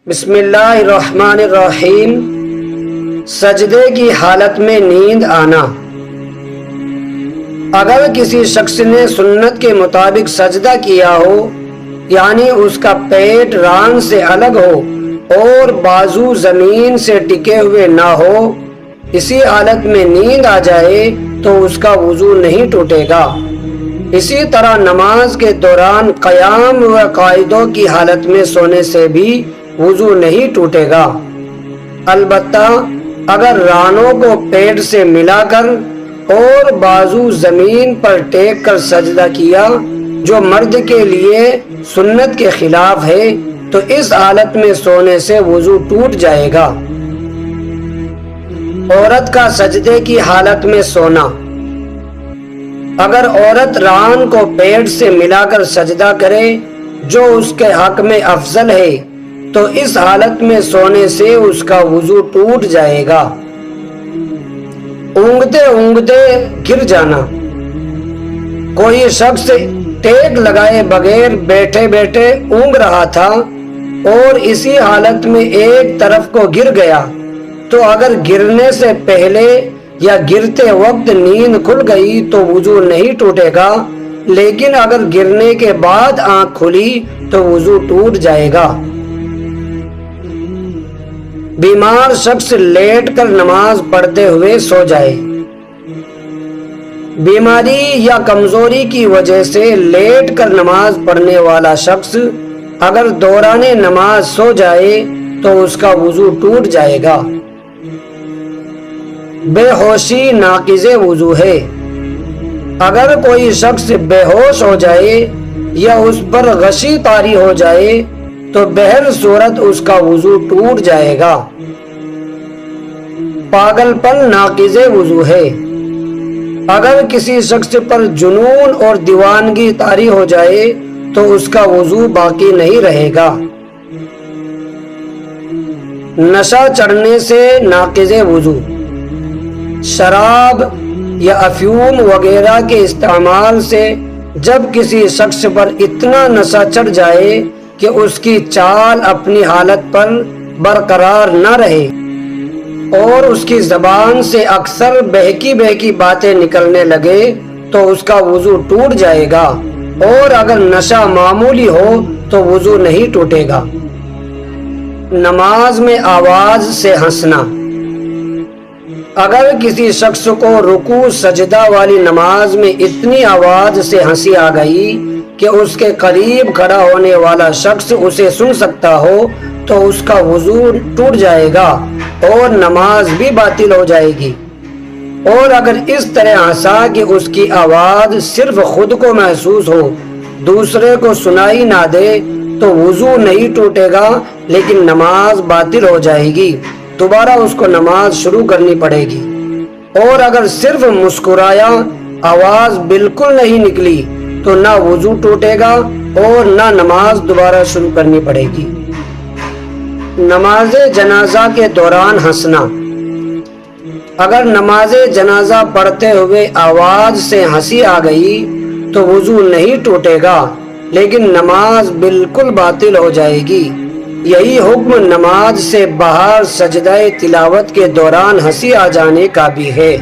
بسم اللہ الرحمن الرحیم۔ سجدے کی حالت میں نیند آنا۔ اگر کسی شخص نے سنت کے مطابق سجدہ کیا ہو، یعنی اس کا پیٹ ران سے الگ ہو اور بازو زمین سے ٹکے ہوئے نہ ہو، اسی حالت میں نیند آ جائے تو اس کا وضو نہیں ٹوٹے گا۔ اسی طرح نماز کے دوران قیام و قعودوں کی حالت میں سونے سے بھی وضو نہیں ٹوٹے گا، البتہ اگر رانوں کو پیٹ سے ملا کر اور بازو زمین پر ٹیک کر سجدہ کیا، جو مرد کے لیے سنت کے خلاف ہے، تو اس حالت میں سونے سے وضو ٹوٹ جائے گا۔ عورت کا سجدے کی حالت میں سونا۔ اگر عورت ران کو پیٹ سے ملا کر سجدہ کرے، جو اس کے حق میں افضل ہے، تو اس حالت میں سونے سے اس کا وضو ٹوٹ جائے گا۔ اونگتے اونگتے گر جانا۔ کوئی شخص ٹیک لگائے بغیر بیٹھے بیٹھے اونگ رہا تھا اور اسی حالت میں ایک طرف کو گر گیا، تو اگر گرنے سے پہلے یا گرتے وقت نیند کھل گئی تو وضو نہیں ٹوٹے گا، لیکن اگر گرنے کے بعد آنکھ کھلی تو وضو ٹوٹ جائے گا۔ بیمار شخص لیٹ کر نماز پڑھتے ہوئے سو جائے۔ بیماری یا کمزوری کی وجہ سے لیٹ کر نماز پڑھنے والا شخص اگر دوران نماز سو جائے تو اس کا وضو ٹوٹ جائے گا۔ بے ہوشی ناقض وضو ہے۔ اگر کوئی شخص بے ہوش ہو جائے یا اس پر غشی طاری ہو جائے تو بہر صورت اس کا وضو ٹوٹ جائے گا۔ پاگل پن ناقض وضو ہے۔ اگر کسی شخص پر جنون اور دیوانگی طاری ہو جائے تو اس کا وضو باقی نہیں رہے گا۔ نشہ چڑھنے سے ناقض وضو۔ شراب یا افیون وغیرہ کے استعمال سے جب کسی شخص پر اتنا نشہ چڑھ جائے کہ اس کی چال اپنی حالت پر برقرار نہ رہے اور اس کی زبان سے اکثر بہکی بہکی باتیں نکلنے لگے تو اس کا وضو ٹوٹ جائے گا، اور اگر نشہ معمولی ہو تو وضو نہیں ٹوٹے گا۔ نماز میں آواز سے ہنسنا۔ اگر کسی شخص کو رکوع سجدہ والی نماز میں اتنی آواز سے ہنسی آ گئی کہ اس کے قریب کھڑا ہونے والا شخص اسے سن سکتا ہو تو اس کا وضو ٹوٹ جائے گا اور نماز بھی باطل ہو جائے گی۔ اور اگر اس طرح ہنسا کہ اس کی آواز صرف خود کو محسوس ہو، دوسرے کو سنائی نہ دے، تو وضو نہیں ٹوٹے گا لیکن نماز باطل ہو جائے گی، دوبارہ اس کو نماز شروع کرنی پڑے گی۔ اور اگر صرف مسکرایا، آواز بالکل نہیں نکلی، تو نہ وضو ٹوٹے گا اور نہ نماز دوبارہ شروع کرنی پڑے گی۔ نماز جنازہ کے دوران ہنسنا۔ اگر نماز جنازہ پڑھتے ہوئے آواز سے ہنسی آ گئی تو وضو نہیں ٹوٹے گا لیکن نماز بالکل باطل ہو جائے گی۔ یہی حکم نماز سے باہر سجدہ تلاوت کے دوران ہنسی آ جانے کا بھی ہے۔